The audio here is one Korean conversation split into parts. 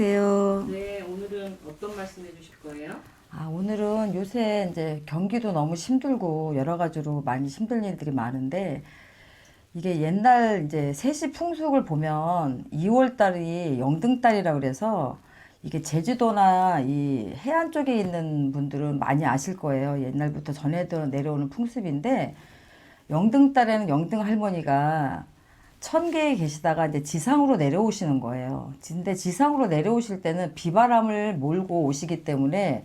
안녕하세요. 네, 오늘은 어떤 말씀 해주실 거예요? 오늘은 요새 이제 경기도 너무 힘들고 여러 가지로 많이 힘든 일들이 많은데 이게 옛날 이제 세시 풍속을 보면 2월 달이 영등달이라고 그래서 이게 제주도나 이 해안 쪽에 있는 분들은 많이 아실 거예요. 옛날부터 전해져 내려오는 풍습인데 영등달에는 영등 할머니가 천계에 계시다가 이제 지상으로 내려오시는 거예요. 근데 지상으로 내려오실 때는 비바람을 몰고 오시기 때문에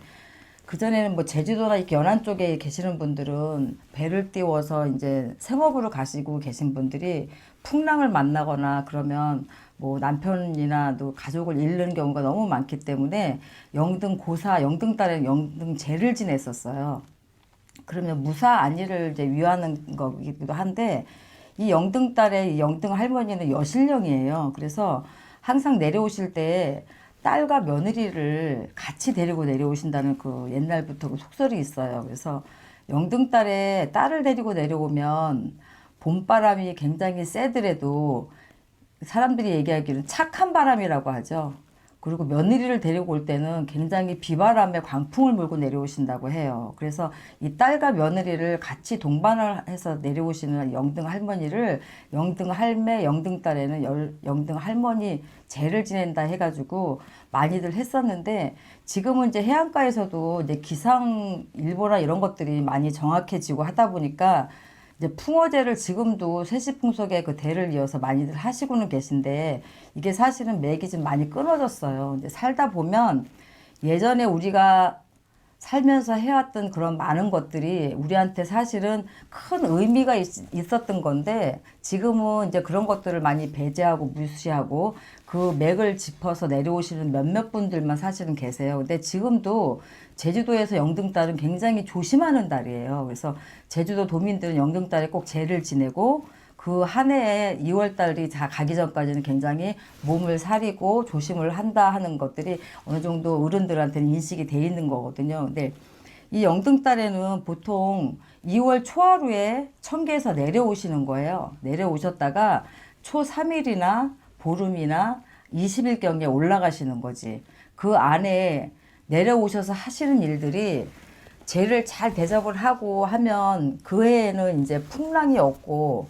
그전에는 뭐 제주도나 이렇게 연안 쪽에 계시는 분들은 배를 띄워서 이제 생업으로 가시고 계신 분들이 풍랑을 만나거나 그러면 뭐 남편이나 또 가족을 잃는 경우가 너무 많기 때문에 영등 고사, 영등 달에는 영등 제를 지냈었어요. 그러면 무사 안위를 이제 위하는 거기도 한데 이 영등딸의 이 영등 할머니는 여신령이에요. 그래서 항상 내려오실 때 딸과 며느리를 같이 데리고 내려오신다는 그 옛날부터 그 속설이 있어요. 그래서 영등딸에 딸을 데리고 내려오면 봄바람이 굉장히 세더라도 사람들이 얘기하기로는 착한 바람이라고 하죠. 그리고 며느리를 데리고 올 때는 굉장히 비바람에 광풍을 몰고 내려오신다고 해요. 그래서 이 딸과 며느리를 같이 동반을 해서 내려오시는 영등 할머니를 영등 할매, 영등 딸에는 영등 할머니 제를 지낸다 해가지고 많이들 했었는데 지금은 이제 해안가에서도 이제 기상일보나 이런 것들이 많이 정확해지고 하다 보니까 이제 풍어제를 지금도 세시풍속의 그 대를 이어서 많이들 하시고는 계신데 이게 사실은 맥이 좀 많이 끊어졌어요. 이제 살다 보면 예전에 우리가 살면서 해왔던 그런 많은 것들이 우리한테 사실은 큰 의미가 있었던 건데 지금은 이제 그런 것들을 많이 배제하고 무시하고 그 맥을 짚어서 내려오시는 몇몇 분들만 사실은 계세요. 근데 지금도 제주도에서 영등달은 굉장히 조심하는 달이에요. 그래서 제주도 도민들은 영등달에 꼭 제를 지내고 그 한 해에 2월 달이 다 가기 전까지는 굉장히 몸을 사리고 조심을 한다 하는 것들이 어느 정도 어른들한테는 인식이 돼 있는 거거든요. 근데 이 영등달에는 보통 2월 초하루에 청계에서 내려오시는 거예요. 내려오셨다가 초 3일이나 보름이나 20일경에 올라가시는 거지. 그 안에 내려오셔서 하시는 일들이 죄를 잘 대접을 하고 하면 그 해에는 이제 풍랑이 없고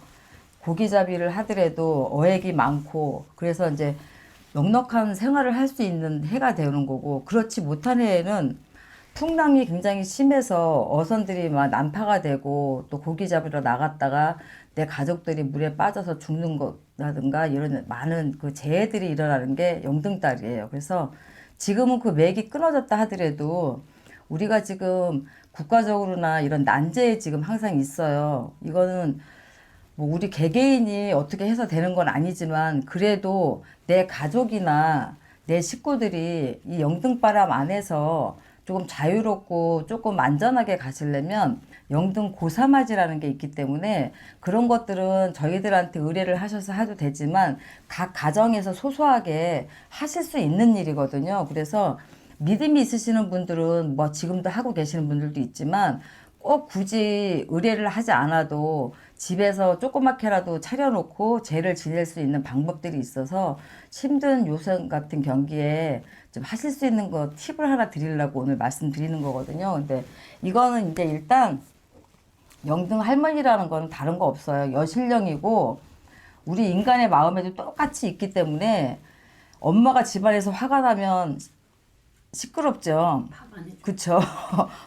고기잡이를 하더라도 어획이 많고 그래서 이제 넉넉한 생활을 할 수 있는 해가 되는 거고 그렇지 못한 해에는 풍랑이 굉장히 심해서 어선들이 막 난파가 되고 또 고기 잡으러 나갔다가 내 가족들이 물에 빠져서 죽는 거라든가 이런 많은 그 재해들이 일어나는 게 영등달이에요. 그래서 지금은 그 맥이 끊어졌다 하더라도 우리가 지금 국가적으로나 이런 난제에 지금 항상 있어요. 이거는 뭐 우리 개개인이 어떻게 해서 되는 건 아니지만 그래도 내 가족이나 내 식구들이 이 영등바람 안에서 조금 자유롭고 조금 안전하게 가시려면 영등 고사맞이라는 게 있기 때문에 그런 것들은 저희들한테 의뢰를 하셔서 해도 되지만 각 가정에서 소소하게 하실 수 있는 일이거든요. 그래서 믿음이 있으시는 분들은 뭐 지금도 하고 계시는 분들도 있지만 꼭 굳이 의뢰를 하지 않아도 집에서 조그맣게라도 차려놓고 제를 지낼 수 있는 방법들이 있어서 힘든 요즘 같은 경기에 좀 하실 수 있는 거 팁을 하나 드리려고 오늘 말씀드리는 거거든요. 근데 이거는 이제 일단 영등 할머니라는 건 다른 거 없어요. 여신령이고 우리 인간의 마음에도 똑같이 있기 때문에 엄마가 집안에서 화가 나면 시끄럽죠. 그쵸.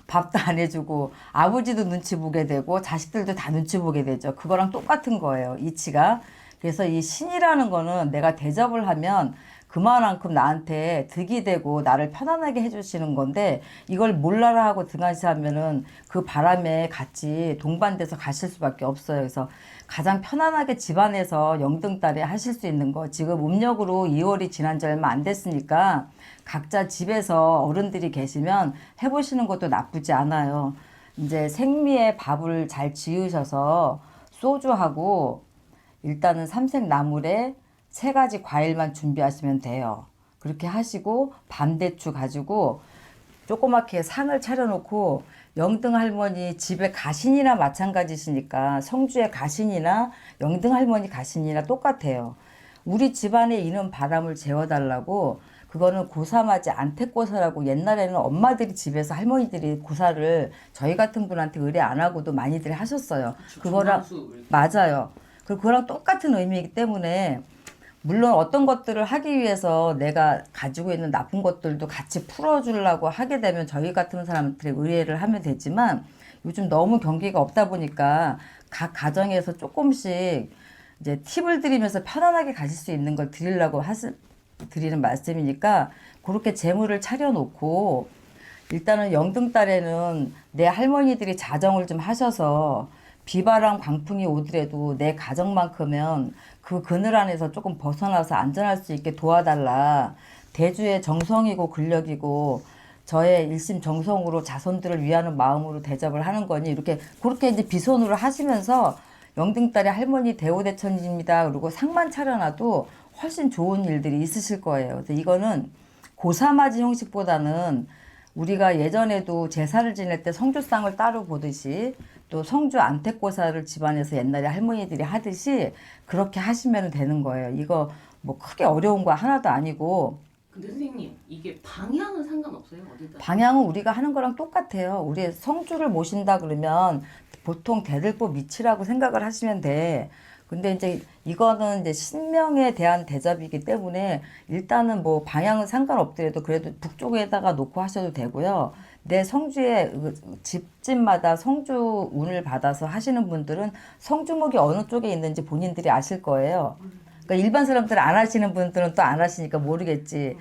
밥도 안 해주고 아버지도 눈치 보게 되고 자식들도 다 눈치 보게 되죠. 그거랑 똑같은 거예요. 이치가. 그래서 이 신이라는 거는 내가 대접을 하면 그만큼 나한테 득이 되고 나를 편안하게 해주시는 건데 이걸 몰라라 하고 등한시하면은 그 바람에 같이 동반돼서 가실 수밖에 없어요. 그래서 가장 편안하게 집안에서 영등달에 하실 수 있는 거 지금 음력으로 2월이 지난 지 얼마 안 됐으니까 각자 집에서 어른들이 계시면 해보시는 것도 나쁘지 않아요. 이제 생미에 밥을 잘 지으셔서 소주하고 일단은 삼색나물에 3가지 과일만 준비하시면 돼요. 그렇게 하시고 밤대추 가지고 조그맣게 상을 차려놓고 영등 할머니 집에 가신이나 마찬가지시니까 성주의 가신이나 영등 할머니 가신이나 똑같아요. 우리 집안에 이는 바람을 재워달라고 그거는 고사맞이 안택고사라고 옛날에는 엄마들이 집에서 할머니들이 고사를 저희 같은 분한테 의뢰 안 하고도 많이들 하셨어요. 그거랑 맞아요. 그리고 그거랑 똑같은 의미이기 때문에 물론 어떤 것들을 하기 위해서 내가 가지고 있는 나쁜 것들도 같이 풀어주려고 하게 되면 저희 같은 사람들이 의뢰를 하면 되지만 요즘 너무 경기가 없다 보니까 각 가정에서 조금씩 이제 팁을 드리면서 편안하게 가실 수 있는 걸 드리는 말씀이니까 그렇게 재물을 차려놓고 일단은 영등달에는 내 할머니들이 자정을 좀 하셔서 비바람 광풍이 오더라도 내 가정만큼은 그 그늘 안에서 조금 벗어나서 안전할 수 있게 도와달라. 대주의 정성이고 근력이고 저의 일심정성으로 자손들을 위하는 마음으로 대접을 하는 거니 이렇게 그렇게 이제 비손으로 하시면서 영등딸의 할머니 대오대천입니다. 그리고 상만 차려놔도 훨씬 좋은 일들이 있으실 거예요. 그래서 이거는 고사맞이 형식보다는 우리가 예전에도 제사를 지낼 때 성주상을 따로 보듯이 또 성주 안택고사를 집안에서 옛날에 할머니들이 하듯이 그렇게 하시면 되는 거예요. 이거 뭐 크게 어려운 거 하나도 아니고. 근데 선생님 이게 방향은 상관없어요? 어디다? 방향은 우리가 하는 거랑 똑같아요. 우리 성주를 모신다 그러면 보통 대들보 밑이라고 생각을 하시면 돼. 근데 이제 이거는 이제 신명에 대한 대접이기 때문에 일단은 뭐 방향은 상관없더라도 그래도 북쪽에다가 놓고 하셔도 되고요. 내 성주에 집집마다 성주 운을 받아서 하시는 분들은 성주목이 어느 쪽에 있는지 본인들이 아실 거예요. 그러니까 일반 사람들은 안 하시는 분들은 또 안 하시니까 모르겠지.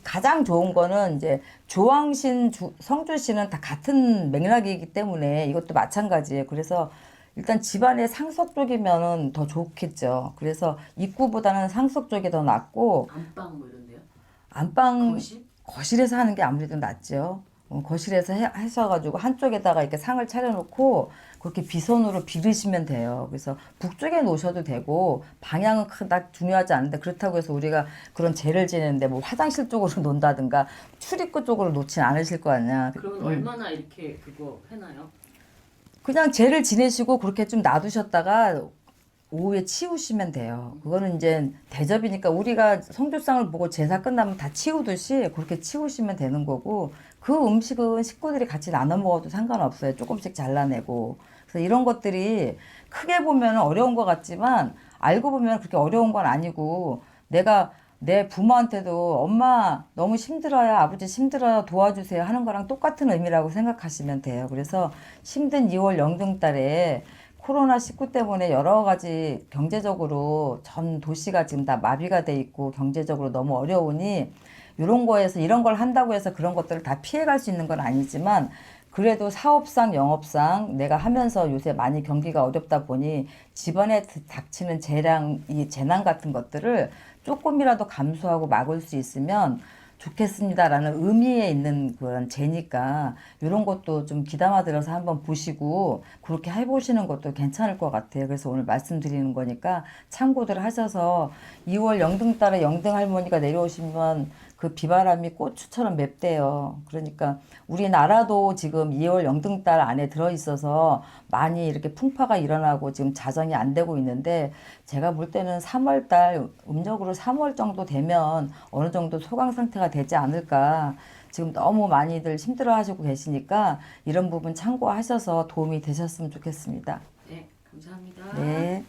가장 좋은 거는 이제 조왕신, 성주신은 다 같은 맥락이기 때문에 이것도 마찬가지예요. 그래서 일단 집안의 상석 쪽이면은 더 좋겠죠. 그래서 입구보다는 상석 쪽이 더 낫고 안방 뭐 이런데요? 안방 거실? 거실에서 하는 게 아무래도 낫죠. 거실에서 하셔가지고 한쪽에다가 이렇게 상을 차려놓고 그렇게 비선으로 비르시면 돼요. 그래서 북쪽에 놓으셔도 되고 방향은 그닥 중요하지 않은데 그렇다고 해서 우리가 그런 제를 지내는데 뭐 화장실 쪽으로 놓는다든가 출입구 쪽으로 놓진 않으실 거 아니야. 그러면 얼마나 이렇게 그거 해놔요? 그냥 제를 지내시고 그렇게 좀 놔두셨다가 오후에 치우시면 돼요. 그거는 이제 대접이니까 우리가 성주상을 보고 제사 끝나면 다 치우듯이 그렇게 치우시면 되는 거고 그 음식은 식구들이 같이 나눠 먹어도 상관없어요. 조금씩 잘라내고. 그래서 이런 것들이 크게 보면 어려운 것 같지만 알고 보면 그렇게 어려운 건 아니고 내가 내 부모한테도 엄마 너무 힘들어요. 아버지 힘들어요. 도와주세요. 하는 거랑 똑같은 의미라고 생각하시면 돼요. 그래서 힘든 2월 영등달에 코로나19 때문에 여러 가지 경제적으로 전 도시가 지금 다 마비가 돼 있고 경제적으로 너무 어려우니 이런 거에서 이런 걸 한다고 해서 그런 것들을 다 피해갈 수 있는 건 아니지만 그래도 사업상 영업상 내가 하면서 요새 많이 경기가 어렵다 보니 집안에 닥치는 이 재난 같은 것들을 조금이라도 감수하고 막을 수 있으면 좋겠습니다라는 의미에 있는 그런 재니까 이런 것도 좀 귀담아 들어서 한번 보시고 그렇게 해보시는 것도 괜찮을 것 같아요. 그래서 오늘 말씀드리는 거니까 참고들 하셔서 2월 영등달에 영등 할머니가 내려오시면 그 비바람이 고추처럼 맵대요. 그러니까 우리나라도 지금 2월 영등달 안에 들어있어서 많이 이렇게 풍파가 일어나고 지금 자정이 안 되고 있는데 제가 볼 때는 3월달 음력으로 3월 정도 되면 어느 정도 소강 상태가 되지 않을까. 지금 너무 많이들 힘들어 하시고 계시니까 이런 부분 참고하셔서 도움이 되셨으면 좋겠습니다. 네, 감사합니다. 네.